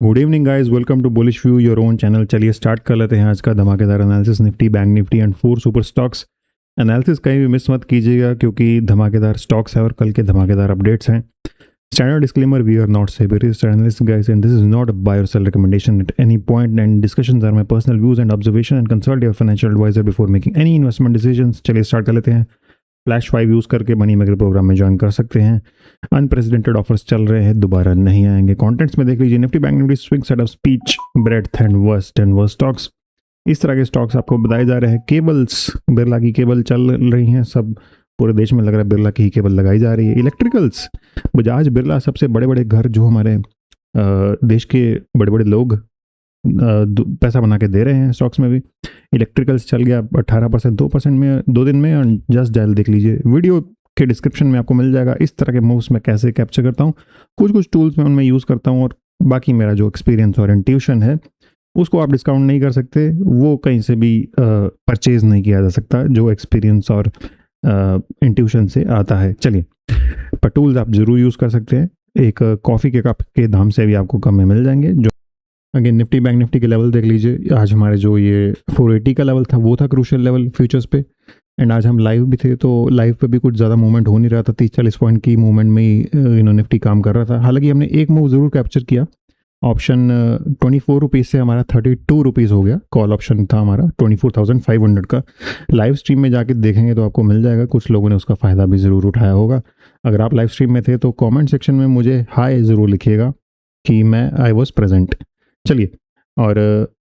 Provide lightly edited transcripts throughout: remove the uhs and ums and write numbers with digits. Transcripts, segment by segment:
Good evening guys, welcome to bullish view your own channel. चलिए start कर लेते हैं आज का धमाकेदार analysis Nifty, bank Nifty and 4 super stocks. Analysis कहीं भी मिस मत कीजिएगा क्योंकि धमाकेदार स्टॉक्स हैं और कल के धमाकेदार अपडेट्स हैं। Standard disclaimer, we are not SEBI registered analyst guys and this is not a buy और sell recommendation at any point and discussions are my personal views and observation and consult your financial advisor before making any investment decisions. चलिए start कर लेते हैं। Flash 5 use करके money maker program में join कर सकते हैं। अनप्रेसिडेंटेड ऑफर्स चल रहे हैं, दोबारा नहीं आएंगे। कंटेंट्स में देख लीजिए, Nifty bank Nifty swing set of speech, breadth and worst stocks. इस तरह के स्टॉक्स आपको बताए जा रहे हैं। केबल्स, बिरला की केबल चल रही हैं, सब पूरे देश में लग रहा है बिरला की ही केबल लगाई जा रही है। इलेक्ट्रिकल्स, बजाज बिरला, सबसे बड़े बड़े घर जो हमारे देश के बड़े बड़े लोग पैसा बना के दे रहे हैं स्टॉक्स में भी। इलेक्ट्रिकल्स चल गया 18%, 2% में 2 दिन में। जस्ट डायल देख लीजिए, वीडियो के डिस्क्रिप्शन में आपको मिल जाएगा। इस तरह के मूव्स मैं कैसे कैप्चर करता हूँ, कुछ टूल्स मैं उनमें यूज़ करता हूँ और बाकी मेरा जो एक्सपीरियंस और इंट्यूशन है उसको आप डिस्काउंट नहीं कर सकते, वो कहीं से भी परचेज नहीं किया जा सकता जो एक्सपीरियंस और इंट्यूशन से आता है। चलिए, पर टूल्स आप ज़रूर यूज़ कर सकते हैं। एक कॉफ़ी के कप के दाम से भी आपको कम में मिल जाएंगे। जो अगेन निफ्टी बैंक निफ्टी के लेवल देख लीजिए, आज हमारे जो ये 480 का लेवल था वो था क्रूशियल लेवल फ्यूचर्स पे। एंड आज हम लाइव भी थे तो लाइव पे भी कुछ ज़्यादा मूवमेंट हो नहीं रहा था। 30-40 पॉइंट की मूवमेंट में ही निफ्टी काम कर रहा था। हालांकि हमने एक मूव ज़रूर कैप्चर किया। ऑप्शन 24 रुपीज़ से हमारा 32 रुपीज़ हो गया। कॉल ऑप्शन था हमारा 24,500 का। लाइव स्ट्रीम में जाके देखेंगे तो आपको मिल जाएगा। कुछ लोगों ने उसका फ़ायदा भी ज़रूर उठाया होगा। अगर आप लाइव स्ट्रीम में थे तो कॉमेंट सेक्शन में मुझे हाय ज़रूर लिखिएगा कि मैं आई वॉज प्रेजेंट। चलिए, और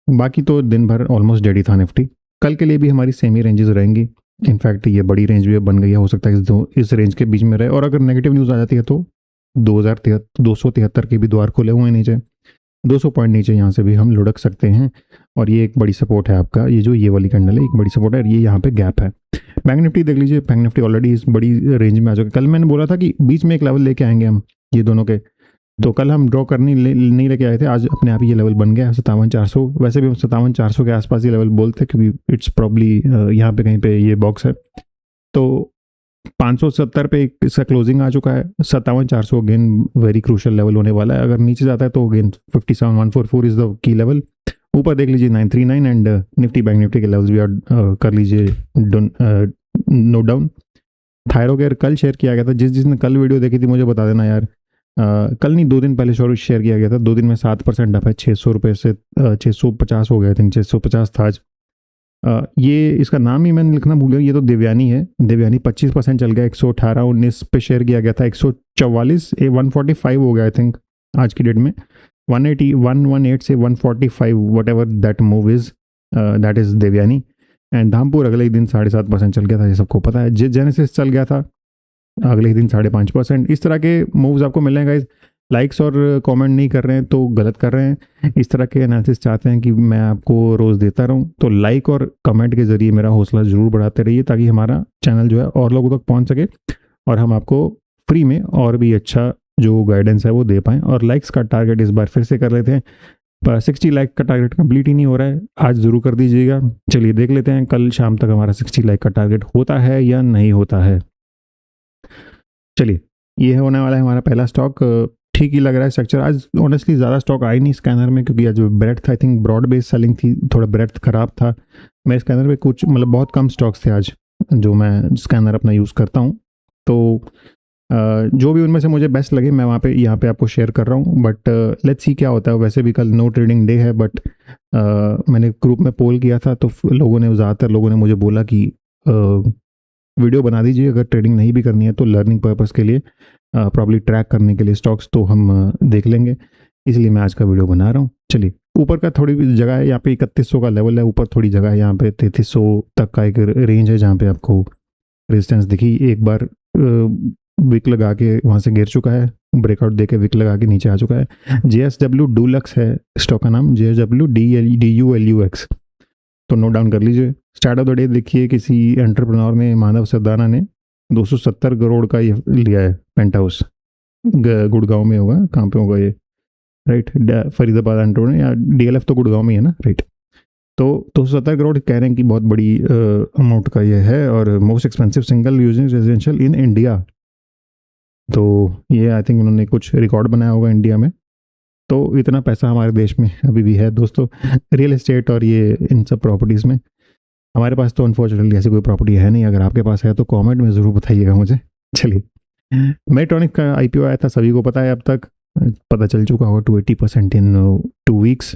बाकी तो दिन भर ऑलमोस्ट डेडी था निफ्टी। कल के लिए भी हमारी सेम ही रेंजेस रहेंगी। इनफैक्ट ये बड़ी रेंज भी बन गई है, हो सकता है इस रेंज के बीच में रहे। और अगर नेगेटिव न्यूज़ आ जाती है तो 273 के भी द्वार खुले हुए हैं नीचे। 200 पॉइंट नीचे यहाँ से भी हम लुढ़क सकते हैं। और ये एक बड़ी सपोर्ट है आपका, ये जो ये वाली कैंडल है एक बड़ी सपोर्ट है और ये यहाँ पे गैप है। बैंक निफ्टी देख लीजिए, बैंक निफ्टी ऑलरेडी इस बड़ी रेंज में आ चुका है। कल मैंने बोला था कि बीच में एक लेवल लेके आएंगे हम ये दोनों के, तो कल हम ड्रॉ करने नहीं लेके आए थे। आज अपने आप ही ये लेवल बन गया 57,400। वैसे भी हम 57,400 के आसपास ये लेवल बोलते क्योंकि इट्स प्रॉब्ली यहाँ पे कहीं पे ये बॉक्स है। तो 570 पे इसका क्लोजिंग आ चुका है। 57,400 अगेन वेरी क्रूशियल लेवल होने वाला है। अगर नीचे जाता है तो again 57,144 is the key level. ऊपर देख लीजिए 939 एंड निफ्टी बैंक निफ्टी के लेवल्स भी कर लीजिए नोट डाउन। थायरोकेयर कल शेयर किया गया था। जिसने कल वीडियो देखी थी मुझे बता देना यार। कल नहीं, 2 दिन पहले शेयर किया गया था। 2 दिन में 7% अप है। 600 रुपये से 650 हो गया। आई थिंक 650 था आज। ये इसका नाम ही मैंने लिखना भूल गया। ये तो देवयानी है। देवयानी 25% चल गया। 118-19 पे शेयर किया गया था। 144 145 हो गया आई थिंक आज की डेट में। 180 118 से 145 whatever that move is, that is Devyani. And Dhampur अगले ही दिन 7.5% चल गया था, ये सबको पता है। जेनेसिस चल गया था अगले ही दिन 5.5%। इस तरह के मूव्स आपको मिल रहे हैं गाइज। लाइक्स और कमेंट नहीं कर रहे हैं तो गलत कर रहे हैं। इस तरह के एनालिसिस चाहते हैं कि मैं आपको रोज़ देता रहूं, तो लाइक और कमेंट के ज़रिए मेरा हौसला ज़रूर बढ़ाते रहिए ताकि हमारा चैनल जो है और लोगों तक पहुंच सके और हम आपको फ्री में और भी अच्छा जो गाइडेंस है वो दे पाएँ। और लाइक्स का टारगेट इस बार फिर से कर लेते हैं, पर 60 लाइक का टारगेट कंप्लीट ही नहीं हो रहा है। आज ज़रूर कर दीजिएगा। चलिए देख लेते हैं कल शाम तक हमारा 60 लाइक का टारगेट होता है या नहीं होता है। चलिए, ये होने वाला है हमारा पहला स्टॉक। ठीक ही लग रहा है स्ट्रक्चर। आज ऑनेस्टली ज़्यादा स्टॉक आई नहीं स्कैनर में क्योंकि आज breadth I think broad base selling थी, थोड़ा ब्रेड्थ ख़राब था। मेरे स्कैनर में कुछ मतलब बहुत कम स्टॉक्स थे आज जो मैं स्कैनर अपना यूज़ करता हूँ। तो जो भी उनमें से मुझे बेस्ट लगे मैं वहाँ पे यहाँ पे आपको शेयर कर रहा हूँ। बट लेट्स सी क्या होता है। वैसे भी कल नो ट्रेडिंग डे है, बट मैंने ग्रुप में पोल किया था तो ज़्यादातर लोगों ने मुझे बोला कि वीडियो बना दीजिए अगर ट्रेडिंग नहीं भी करनी है तो लर्निंग पर्पस के लिए, प्रॉब्ली ट्रैक करने के लिए स्टॉक्स तो हम देख लेंगे, इसलिए मैं आज का वीडियो बना रहा हूँ। चलिए, ऊपर का थोड़ी जगह है यहाँ पे 3100 का लेवल है। ऊपर थोड़ी जगह है यहाँ पे 3300 तक का एक रेंज है जहाँ पे आपको रेजिस्टेंस दिखी। एक बार विक लगा के वहाँ से गिर चुका है, ब्रेकआउट देके विक लगा के नीचे आ चुका है। JSW डुलक्स है स्टॉक का नाम, JSW DULUX। तो नोट डाउन कर लीजिए। स्टार्ट ऑफ द डे देखिए, किसी एंटरप्रेन्योर ने, मानव सरदाना ने 270 करोड़ का ये लिया है पेंट हाउस। गुड़गांव में होगा, कहाँ पे होगा ये, राइट, फरीदाबाद एंटरप्रेन्योर ने, या DLF तो गुड़गांव में ही है ना, राइट। तो 270 करोड़ कह रहे हैं कि बहुत बड़ी अमाउंट का ये है और most expensive single using residential in India. तो ये आई थिंक उन्होंने कुछ रिकॉर्ड बनाया होगा इंडिया में। तो इतना पैसा हमारे देश में अभी भी है दोस्तों, रियल एस्टेट और ये इन सब प्रॉपर्टीज़ में। हमारे पास तो अनफॉर्चुनेटली ऐसी कोई प्रॉपर्टी है नहीं, अगर आपके पास है तो कमेंट में ज़रूर बताइएगा मुझे। चलिए, मेट्रॉनिक का आईपीओ आया था, सभी को पता है, अब तक पता चल चुका होगा, 280% इन 2 weeks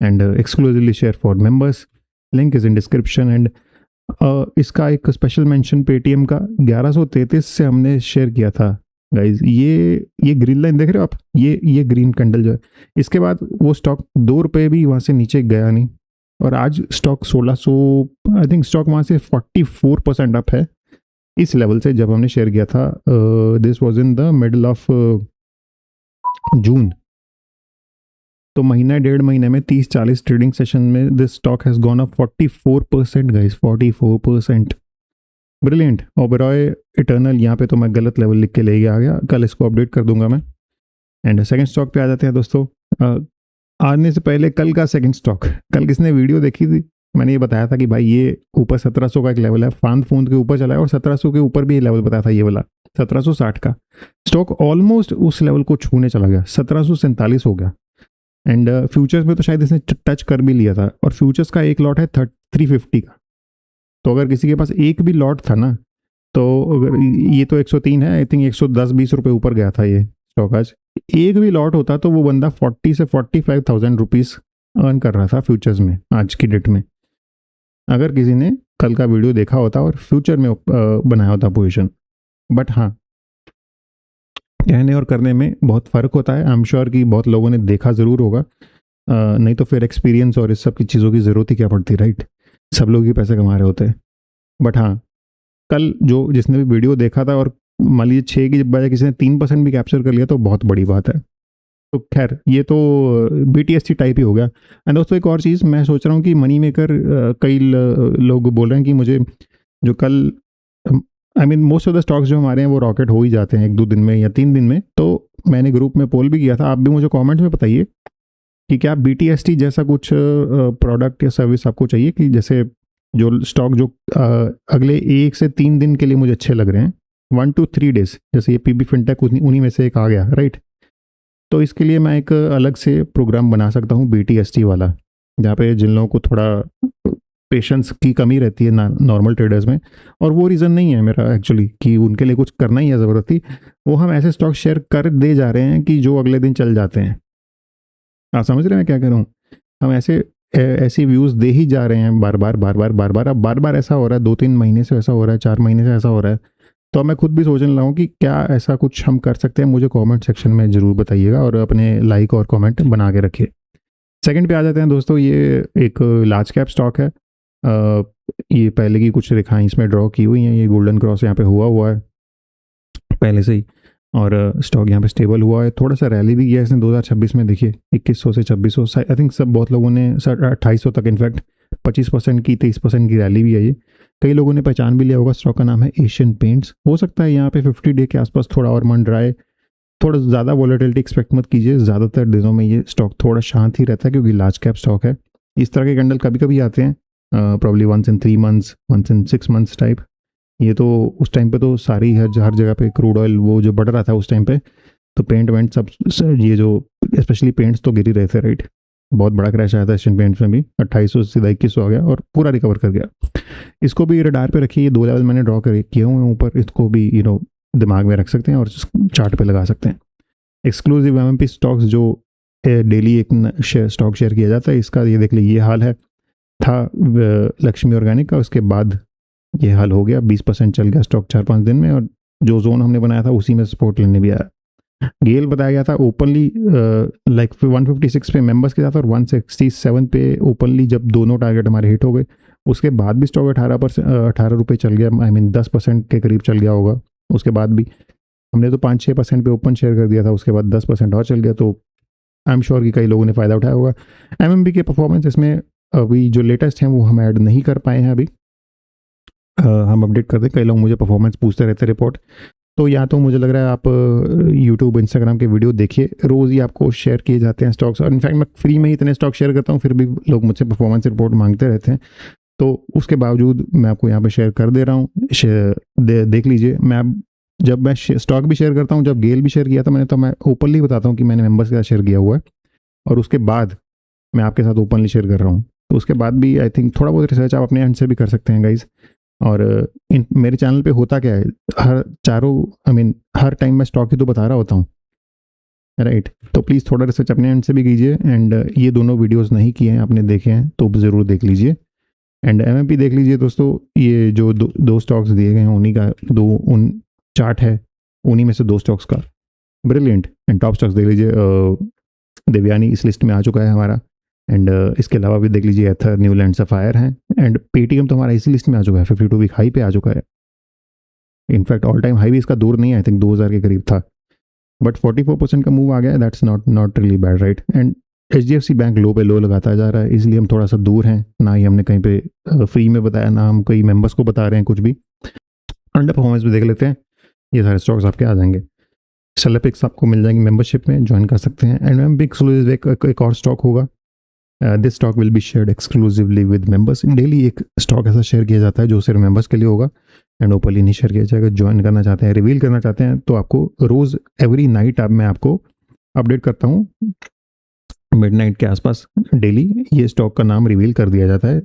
and exclusively share for members, link is in description. And इसका एक स्पेशल मेंशन पेटीएम का 1133 से हमने शेयर किया था गाइज। ये ग्रीन लाइन देख रहे हो आप, ये ग्रीन कैंडल जो है, इसके बाद वो स्टॉक 2 रुपये भी वहाँ से नीचे गया नहीं, और आज स्टॉक 1600, आई थिंक स्टॉक वहाँ से 44% अप है इस लेवल से जब हमने शेयर किया था। This was in the middle of June. तो महीना 1.5 महीने में 30-40 ट्रेडिंग सेशन में this stock has gone up 44% guys, 44%। Brilliant. Oberoi eternal, यहाँ पे तो मैं गलत लेवल लिख के ले गया, कल इसको अपडेट कर दूंगा मैं। एंड सेकंड स्टॉक पे आ जाते हैं दोस्तों। आने से पहले कल का सेकंड स्टॉक, कल किसने वीडियो देखी थी, मैंने ये बताया था कि भाई ये ऊपर 1700 का एक लेवल है, फांद फूंद के ऊपर चला है, और 1700 के ऊपर भी ये लेवल बताया था, ये वाला 1760 का। स्टॉक ऑलमोस्ट उस लेवल को छूने चला गया, 1747 हो गया। एंड फ्यूचर्स में तो शायद इसने टच कर भी लिया था, और फ्यूचर्स का एक लॉट है 350 का। तो अगर किसी के पास एक भी लॉट था ना, तो अगर ये तो 103 है, आई थिंक 110-20 रुपये ऊपर गया था ये स्टॉक आज, एक भी लॉट होता तो वो बंदा 40 से 45,000 रुपीज़ अर्न कर रहा था फ्यूचर्स में आज की डेट में, अगर किसी ने कल का वीडियो देखा होता और फ्यूचर में बनाया होता पोजीशन। बट हाँ, कहने और करने में बहुत फ़र्क होता है। आई एम श्योर कि बहुत लोगों ने देखा ज़रूर होगा, नहीं तो फिर एक्सपीरियंस और इस सब की चीज़ों की ज़रूरत ही क्या पड़ती, राइट। सब लोग ही पैसे कमा रहे होते हैं। बट हाँ, कल जो जिसने भी वीडियो देखा था और मान लीजिए 6 की बजाय किसी ने 3% भी कैप्चर कर लिया तो बहुत बड़ी बात है। तो खैर, ये तो BTST टाइप ही हो गया। एंड दोस्तों एक और चीज़ मैं सोच रहा हूँ कि मनी मेकर, कई लोग बोल रहे हैं कि मुझे जो कल, I mean most of the stocks जो हमारे हैं वो रॉकेट हो ही जाते हैं 1-2 दिन में या 3 दिन में। तो मैंने ग्रुप में पोल भी किया था, आप भी मुझे कमेंट्स में बताइए कि क्या BTST जैसा कुछ प्रोडक्ट या सर्विस आपको चाहिए, कि जैसे जो स्टॉक जो अगले 1 से 3 दिन के लिए मुझे अच्छे लग रहे हैं, 1 to 3 डेज, जैसे ये PB फिनटेक उन्हीं में से एक आ गया, राइट। तो इसके लिए मैं एक अलग से प्रोग्राम बना सकता हूँ BTST वाला, जहाँ पे जिन लोगों को थोड़ा पेशेंस की कमी रहती है नॉर्मल ट्रेडर्स में, और वो रीज़न नहीं है मेरा एक्चुअली कि उनके लिए कुछ करना ही है ज़बरदस्ती, वो हम ऐसे स्टॉक शेयर कर दे जा रहे हैं कि जो अगले दिन चल जाते हैं। आप समझ रहे हैं क्या कह रहा हूँ, हम ऐसे व्यूज़ दे ही जा रहे हैं बार बार ऐसा हो रहा है, 2-3 महीने से ऐसा हो रहा है, 4 महीने से ऐसा हो रहा है। तो मैं खुद भी सोचने लगा हूँ कि क्या ऐसा कुछ हम कर सकते हैं, मुझे कमेंट सेक्शन में ज़रूर बताइएगा, और अपने लाइक और कमेंट बना के रखिए। सेकंड पे आ जाते हैं दोस्तों, ये एक लार्ज कैप स्टॉक है। ये पहले की कुछ रेखाएं इसमें ड्रॉ की हुई हैं, ये गोल्डन क्रॉस यहाँ पे हुआ है पहले से ही, और स्टॉक यहाँ पे स्टेबल हुआ है, थोड़ा सा रैली भी किया इसने 2026 में, देखिए 2100 से 2600, आई थिंक सब बहुत लोगों ने 2800 तक, इनफैक्ट 25% की 23% की रैली भी है ये। कई लोगों ने पहचान भी लिया होगा, स्टॉक का नाम है एशियन पेंट्स। हो सकता है यहाँ पे 50 डे के आसपास थोड़ा और मंडराए, थोड़ा ज़्यादा वॉलेटिलिटी एक्सपेक्ट मत कीजिए, ज़्यादातर दिनों में ये स्टॉक थोड़ा शांत ही रहता है क्योंकि लार्ज कैप स्टॉक है। इस तरह के कैंडल कभी कभी आते हैं, probably 1 in 3 months, 1 in 6 months type. ये तो उस टाइम पे तो सारी हर जगह पे क्रूड ऑयल वो जो बढ़ रहा था उस टाइम पे, तो पेंट वेंट सब, ये जो स्पेशली पेंट्स तो गिर ही रहे थे, राइट। बहुत बड़ा क्रैश आया था एशियन पेंट्स में भी, 2800 से सीधा 2100 आ गया और पूरा रिकवर कर गया। इसको भी रडार पे रखिए, ये 2 लेवल मैंने ड्रॉ कर किए हुए हैं ऊपर, इसको भी दिमाग में रख सकते हैं और चार्ट पे लगा सकते हैं। एक्सक्लूसिव MMP स्टॉक्स जो डेली एक स्टॉक शेयर किया जाता है, इसका ये देख लीजिए, ये हाल है था लक्ष्मी ऑर्गेनिक का, उसके बाद ये हाल हो गया, 20% चल गया स्टॉक 4-5 दिन में, और जो जोन हमने बनाया था उसी में सपोर्ट लेने भी आया। गेल बताया गया था ओपनली लाइक 156 पे मेंबर्स के साथ और 167 पे ओपनली, जब दोनों टारगेट हमारे हिट हो गए उसके बाद भी स्टॉक 18 रुपये चल गया, आई मीन 10% के करीब चल गया होगा। उसके बाद भी हमने तो 5-6% पे ओपन शेयर कर दिया था, उसके बाद 10% और चल गया, तो आई एम श्योर कि कई लोगों ने फ़ायदा उठाया होगा। MMP के परफॉर्मेंस इसमें अभी जो लेटेस्ट हैं वो हम ऐड नहीं कर पाए हैं अभी, हम अपडेट कर दें। कई लोग मुझे परफॉर्मेंस पूछते रहते रिपोर्ट, तो या तो मुझे लग रहा है आप यूट्यूब इंस्टाग्राम के वीडियो देखिए, रोज़ ही आपको शेयर किए जाते हैं स्टॉक्स, और इनफैक्ट मैं फ्री में ही इतने स्टॉक शेयर करता हूँ, फिर भी लोग मुझसे परफॉर्मेंस रिपोर्ट मांगते रहते हैं, तो उसके बावजूद मैं आपको यहाँ पे शेयर कर दे रहा हूँ। देख लीजिए, जब मैं स्टॉक भी शेयर करता हूँ, जब गेल भी शेयर किया था मैंने, तो मैं ओपनली बताता हूँ कि मैंने मेंबर्स के साथ शेयर किया हुआ है। और उसके बाद मैं आपके साथ ओपनली शेयर कर रहा हूँ। तो उसके बाद भी आई थिंक थोड़ा बहुत रिसर्च आप अपने एंड से भी कर सकते हैं गाइज। और मेरे चैनल पे होता क्या है, हर टाइम मैं स्टॉक ही तो बता रहा होता हूँ, राइट। तो प्लीज़ थोड़ा रिसर्च अपने एंड से भी कीजिए। एंड ये दोनों वीडियोस नहीं किए हैं आपने, देखे हैं तो ज़रूर देख लीजिए। एंड एमएमपी देख लीजिए दोस्तों, ये जो दो स्टॉक्स दिए गए हैं उन्हीं का उन चार्ट है, उन्हीं में से 2 स्टॉक्स का ब्रिलियंट एंड टॉप स्टॉक्स देख लीजिए। देवयानी इस लिस्ट में आ चुका है हमारा। एंड इसके अलावा भी देख लीजिए, एथर, न्यूलैंड, सफायर हैं। एंड पेटीएम तो हमारा इसी लिस्ट में आ चुका है, 52 वीक हाई पे आ चुका है। इनफैक्ट ऑल टाइम हाई भी इसका दूर नहीं है, आई थिंक 2000 के करीब था, बट 44% का मूव आ गया। That's not really bad, right. And HDFC bank low पे लो लगाता जा रहा है, इसलिए हम थोड़ा सा दूर हैं। ना ही हमने कहीं पे फ्री में बताया, ना हम कोई मेंबर्स को बता रहे हैं कुछ भी। अंडर परफॉर्मेंस भी देख लेते हैं, ये सारे स्टॉक्स आपके आ जाएंगे। सेलेपिक्स आपको मिल जाएंगे मेंबरशिप में, ज्वाइन कर सकते हैं। एंड मैम एक्सक्लूसिव एक और स्टॉक होगा, this stock will be shared exclusively with members. Daily एक स्टॉक ऐसा शेयर किया जाता है जो सिर्फ मेंबर्स के लिए होगा एंड ओपनली नहीं शेयर किया जाएगा। ज्वाइन करना चाहते हैं, रिवील करना चाहते हैं, तो आपको रोज़ एवरी नाइट मैं आपको अपडेट करता हूँ, मिडनाइट के आसपास डेली ये स्टॉक का नाम रिवील कर दिया जाता है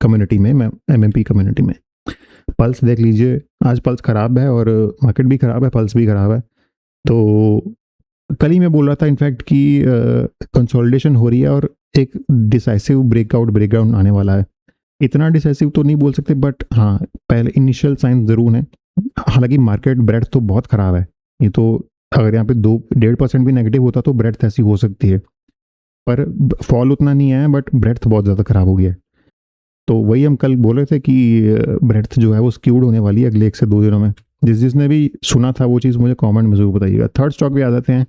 कम्युनिटी में, MMP कम्युनिटी में। पल्स देख लीजिए, आज पल्स ख़राब है और मार्केट भी ख़राब है, पल्स भी ख़राब है। तो कल ही मैं बोल रहा था इनफैक्ट कि कंसोलिडेशन हो रही है और एक डिसाइसिव ब्रेकडाउन आने वाला है। इतना डिसाइसिव तो नहीं बोल सकते, बट हाँ पहले इनिशियल साइन ज़रूर हैं। हालांकि मार्केट ब्रेड तो बहुत ख़राब है, ये तो अगर यहाँ पे 2-1.5% भी नेगेटिव होता तो ब्रेड ऐसी हो सकती है, पर फॉल उतना नहीं आया, बट ब्रेड बहुत ज़्यादा ख़राब हो गया है। तो वही हम कल बोल रहे थे कि ब्रेड जो है वो स्क्यूड होने वाली है अगले 1 से 2 दिनों में। जिसने भी सुना था वो चीज़ मुझे कमेंट में ज़रूर बताइएगा। थर्ड स्टॉक भी आ जाते हैं,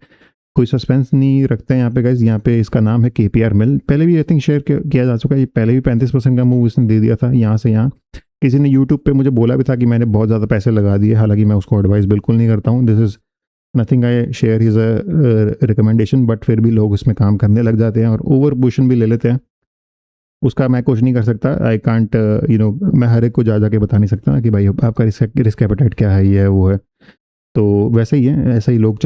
कोई सस्पेंस नहीं रखते हैं यहाँ पे गाइस। यहाँ पे इसका नाम है KPR मिल। पहले भी आई थिंक शेयर किया जा चुका है, ये पहले भी 35% का मूव इसने दे दिया था यहाँ से यहाँ। किसी ने यूट्यूब पे मुझे बोला भी था कि मैंने बहुत ज़्यादा पैसे लगा दिए, हालांकि मैं उसको एडवाइस बिल्कुल नहीं करता हूँ। This is nothing I share is a recommendation, but फिर भी लोग इसमें काम करने लग जाते हैं और ओवर पोजिशन भी ले लेते हैं। उसका मैं कुछ नहीं कर सकता, आई कांट मैं हर एक को जा के बता नहीं सकता ना कि भाई आपका रिस्क एपेटाइट क्या है, ये है वो है। तो वैसे ही है, ऐसे ही लोग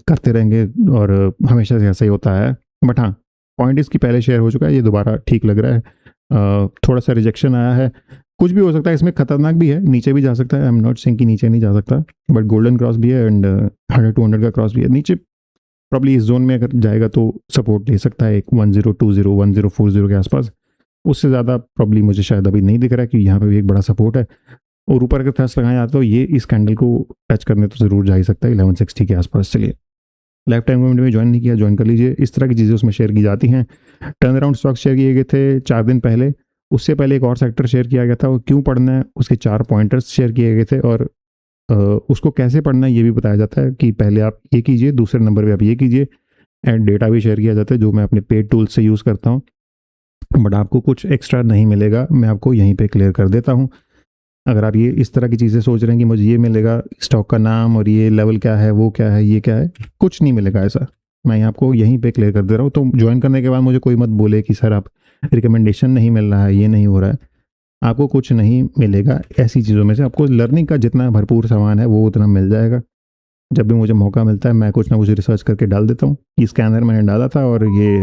करते रहेंगे और हमेशा से ऐसा ही होता है। बट हाँ, पॉइंट इसकी पहले शेयर हो चुका है, ये दोबारा ठीक लग रहा है। थोड़ा सा रिजेक्शन आया है, कुछ भी हो सकता है इसमें, खतरनाक भी है, नीचे भी जा सकता है। आई एम नॉट सेइंग कि नीचे नहीं जा सकता, बट गोल्डन क्रॉस भी है एंड 100-200 का क्रॉस भी है। नीचे प्रॉब्ली इस जोन में अगर जाएगा तो सपोर्ट ले सकता है एक 1020 1040 के आसपास। उससे ज़्यादा प्रॉब्ली मुझे शायद अभी नहीं दिख रहा है कि यहाँ पे भी एक बड़ा सपोर्ट है। और ऊपर अगर थ्रस्ट लगाया जाता तो ये इस कैंडल को टच करने तो ज़रूर जा ही सकता है 1160 के आसपास। चलिए, लाइफ टाइम मूवमेंट में ज्वाइन नहीं किया, ज्वाइन कर लीजिए। इस तरह की चीज़ें उसमें शेयर की जाती हैं। टर्न अराउंड स्टॉक शेयर किए गए थे 4 दिन पहले, उससे पहले एक और सेक्टर शेयर किया गया था, वो क्यों पढ़ना है उसके 4 पॉइंटर्स शेयर किए गए थे। और उसको कैसे पढ़ना है ये भी बताया जाता है कि पहले आप ये कीजिए, दूसरे नंबर पे आप ये कीजिए। एंड डेटा भी शेयर किया जाता है जो मैं अपने पेड टूल्स से यूज़ करता हूँ, बट आपको कुछ एक्स्ट्रा नहीं मिलेगा, मैं आपको यहीं पे क्लियर कर देता हूँ। अगर आप ये इस तरह की चीज़ें सोच रहे हैं कि मुझे ये मिलेगा, स्टॉक का नाम और ये लेवल क्या है, वो क्या है, ये क्या है, कुछ नहीं मिलेगा ऐसा। मैं आपको यहीं पे क्लियर कर दे रहा हूँ। तो ज्वाइन करने के बाद मुझे कोई मत बोले कि सर आप रिकमेंडेशन नहीं मिल रहा है, ये नहीं हो रहा है। आपको कुछ नहीं मिलेगा ऐसी चीज़ों में से। आपको लर्निंग का जितना भरपूर सामान है वो उतना मिल जाएगा। जब भी मुझे मौका मिलता है मैं कुछ ना कुछ रिसर्च करके डाल देता हूँ। ये स्कैनर मैंने डाला था और ये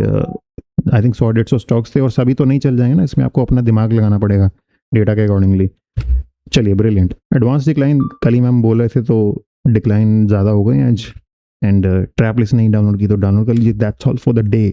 आई थिंक 100-150 स्टॉक्स थे, और सभी तो नहीं चल जाएंगे ना, इसमें आपको अपना दिमाग लगाना पड़ेगा डेटा के अकॉर्डिंगली। चलिए, ब्रिलियंट। एडवांस डिक्लाइन कल ही मैम बोल रहे थे, तो डिक्लाइन ज़्यादा हो गए आज। एंड ट्रैप लिस्ट नहीं डाउनलोड की तो डाउनलोड कर लीजिए। That's all for the day.